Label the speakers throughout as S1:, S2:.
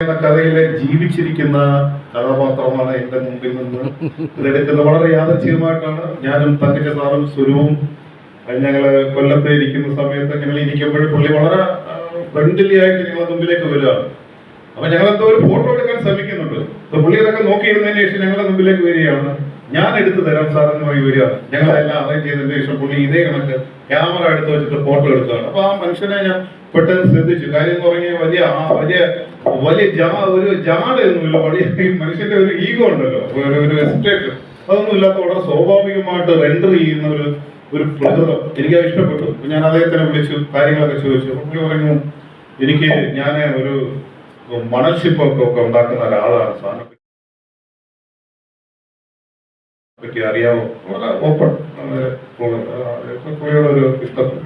S1: എന്ന കഥയിലെ ജീവിച്ചിരിക്കുന്ന കഥാപാത്രമാണ് എന്റെ മുമ്പിൽ നിന്ന് ഇതെടുക്കുന്നത്. വളരെ യാദൃച്ഛികമായിട്ടാണ് ഞാനും തങ്കച്ച സാറും സുരുവും ഞങ്ങള് കൊല്ലത്ത് ഇരിക്കുന്ന സമയത്ത് ഞങ്ങൾ ഇരിക്കുമ്പോൾ പുള്ളി വളരെ ഫ്രണ്ട്ലി ആയിട്ട് ഞങ്ങളുടെ മുമ്പിലേക്ക് വരികയാണ്. അപ്പൊ ഞങ്ങൾ എന്തോ ഒരു ഫോട്ടോ എടുക്കാൻ ശ്രമിക്കുന്നുണ്ട്. പുള്ളി അതൊക്കെ നോക്കിയിരുന്നതിന് ശേഷം ഞങ്ങളുടെ മുമ്പിലേക്ക് വരികയാണ്. ഞാൻ എടുത്തു തരാം സാർ എന്ന് പറയും വരികയാണ്. ഞങ്ങളെല്ലാം അറേഞ്ച് ചെയ്തതിന് ശേഷം പുള്ളി ഇതേ കണക്ക് ക്യാമറ എടുത്ത് വെച്ചിട്ട് ഫോട്ടോ എടുക്കുകയാണ്. അപ്പൊ ആ മനുഷ്യനെ ഞാൻ പെട്ടെന്ന് ശ്രദ്ധിച്ചു. കാര്യം എന്ന് പറഞ്ഞാൽ വലിയ ഒരു ജാടയൊന്നുമില്ല. വലിയ മനുഷ്യന്റെ ഒരു ഈഗോ ഉണ്ടല്ലോ, ഒരു എസ്റ്റേറ്റ്, അതൊന്നും ഇല്ലാത്ത വളരെ സ്വാഭാവികമായിട്ട് റെൻഡർ ചെയ്യുന്ന ഒരു പ്രകൃതം എനിക്ക് ഇഷ്ടപ്പെട്ടു. ഞാൻ അദ്ദേഹത്തിനെ വിളിച്ചു, കാര്യങ്ങളൊക്കെ ചോദിച്ചു. പുള്ളി പറഞ്ഞു, ഞാൻ ഒരു മണൽ ശില്പമൊക്കെ ഉണ്ടാക്കുന്ന ഒരാളാണ്, സാറിനെ പറ്റി അറിയാമോ? വളരെ ഓപ്പൺ പുള്ളിയുടെ ഒരു ഇഷ്ടപ്പെട്ടു.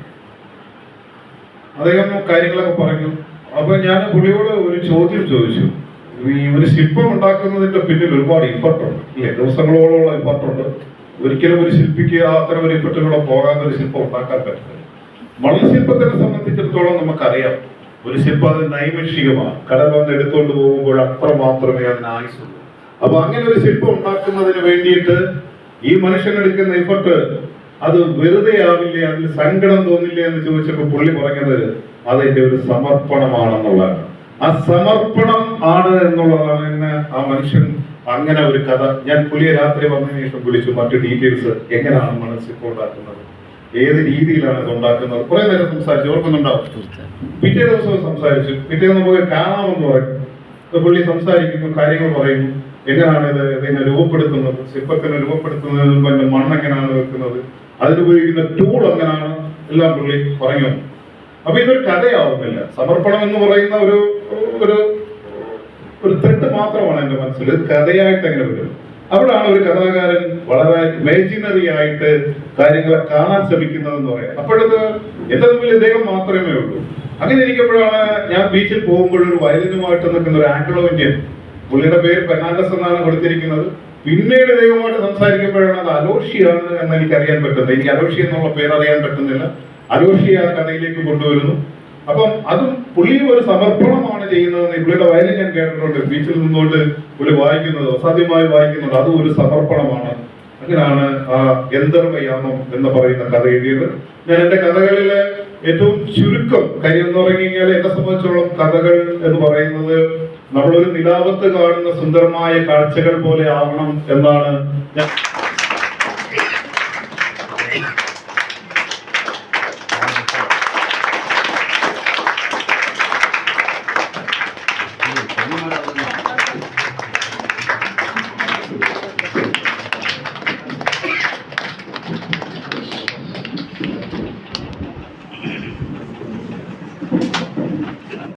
S1: അദ്ദേഹം കാര്യങ്ങളൊക്കെ പറഞ്ഞു. അപ്പൊ ഞാൻ പുള്ളിയോട് ഒരു ചോദ്യം ചോദിച്ചു. ഈ ഒരു ശില്പം ഉണ്ടാക്കുന്നതിന്റെ പിന്നിൽ ഒരുപാട് ഇഫർട്ടുണ്ട് ഇല്ലേ? ദിവസങ്ങളോളമുള്ള ഇഫർട്ടുണ്ട്. ഒരിക്കലും ഒരു ശില്പിക്ക് അത്തരം ഒരു ഇഫർട്ടിലൂടെ പോകാതെ ഒരു ശില്പം ഉണ്ടാക്കാൻ പറ്റില്ല. മണൽ ശില്പത്തിനെ സംബന്ധിച്ചിടത്തോളം നമുക്കറിയാം, ഒരു ശില്പം അത് നൈമിഷികമാണ്. കടൽ വന്ന് എടുത്തുകൊണ്ട് പോകുമ്പോൾ അത്ര മാത്രമേ അതിന് ആയുസുള്ളൂ. അപ്പൊ അങ്ങനെ ഒരു ശില്പം ഉണ്ടാക്കുന്നതിന് വേണ്ടിയിട്ട് ഈ മനുഷ്യനെടുക്കുന്ന എഫർട്ട് അത് വെറുതെ ആവില്ലേ, അതിൽ സങ്കടം തോന്നില്ല എന്ന് ചോദിച്ചപ്പോൾ പുള്ളി പറഞ്ഞത് അതിന്റെ ഒരു സമർപ്പണമാണെന്നുള്ളതാണ്. ആ സമർപ്പണം ആണ് എന്നുള്ളതാണ് എന്നെ ആ മനുഷ്യൻ അങ്ങനെ ഒരു കഥ. ഞാൻ പുള്ളിയെ രാത്രി വന്നതിന് ശേഷം വിളിച്ചു, മറ്റു ഡീറ്റെയിൽസ് എങ്ങനെയാണ് മനസ്സിൽ ഉണ്ടാക്കുന്നത്, ഏത് രീതിയിലാണ് ഇത് ഉണ്ടാക്കുന്നത്, കുറെ നേരം സംസാരിച്ചു. ഓർക്കുന്നുണ്ടാവും. പിറ്റേ ദിവസവും സംസാരിച്ചു. പിറ്റേന്ന് പോയി കാണാമെന്ന് പറയും. പുള്ളി സംസാരിക്കുന്നു, കാര്യങ്ങൾ പറയുന്നു. എങ്ങനെയാണ് ഇതിനെ രൂപപ്പെടുത്തുന്നത്, ശില്പത്തിനെ രൂപപ്പെടുത്തുന്നതിന് മുമ്പ് മണ്ണ് എങ്ങനെയാണ് വെക്കുന്നത്, അതിനുപയോഗിക്കുന്ന ടൂൾ എങ്ങനെയാണ്, എല്ലാം പുള്ളി പറഞ്ഞു. അപ്പൊ ഇതൊരു കഥയാവുന്നില്ല. സമർപ്പണം എന്ന് പറയുന്ന ഒരു തെറ്റ് മാത്രമാണ് എന്റെ മനസ്സിൽ. കഥയായിട്ട് എങ്ങനെ വരും? അവിടാണ് ഒരു കഥാകാരൻ വളരെ ഇമാജിനറി ആയിട്ട് കാര്യങ്ങളെ കാണാൻ ശ്രമിക്കുന്നതെന്ന് പറയാം. അപ്പോഴത് എന്റെ മുമ്പിൽ ഇദ്ദേഹം മാത്രമേ ഉള്ളൂ. അങ്ങനെ ഇരിക്കുമ്പോഴാണ് ഞാൻ ബീച്ചിൽ പോകുമ്പോൾ ഒരു വയലിനുമായിട്ട് നിൽക്കുന്ന ഒരു ആംഗ്ലോ ഇന്ത്യൻ, പുള്ളിയുടെ പേര് പെർണാണ്ടസ് എന്നാണ് കൊടുത്തിരിക്കുന്നത്. പിന്നീട് ദൈവമായിട്ട് സംസാരിക്കുമ്പോഴാണ് അത് അലോഷിയാണ് എന്ന് എനിക്ക് അറിയാൻ പറ്റുന്നത്. എനിക്ക് അലോഷി എന്നുള്ള പേര് അറിയാൻ പറ്റുന്നില്ല. അലോഷി ആ കഥയിലേക്ക് കൊണ്ടുവരുന്നു. അപ്പം അതും പുള്ളിയും ഒരു സമർപ്പണമാണ് ചെയ്യുന്നതെന്ന് പുള്ളിയുടെ വയലിൽ ഞാൻ കേട്ടിട്ടുണ്ട്. ബീച്ചിൽ നിന്നുകൊണ്ട് പുള്ളി വായിക്കുന്നത്, അസാധ്യമായി വായിക്കുന്നുണ്ട്. അതും ഒരു സമർപ്പണമാണ്. അങ്ങനെയാണ് ആ ഗന്ധർവയാമം എന്ന് പറയുന്ന കഥ എഴുതിയത്. ഞാൻ എന്റെ കഥകളിലെ ഏറ്റവും ചുരുക്കം കാര്യം എന്ന് പറഞ്ഞു കഴിഞ്ഞാൽ, എന്നെ സംബന്ധിച്ചോളം കഥകൾ എന്ന് പറയുന്നത് നമ്മളൊരു നിലാവത്ത് കാണുന്ന സുന്ദരമായ കാഴ്ചകൾ പോലെ ആവണം എന്നാണ് ഞാൻ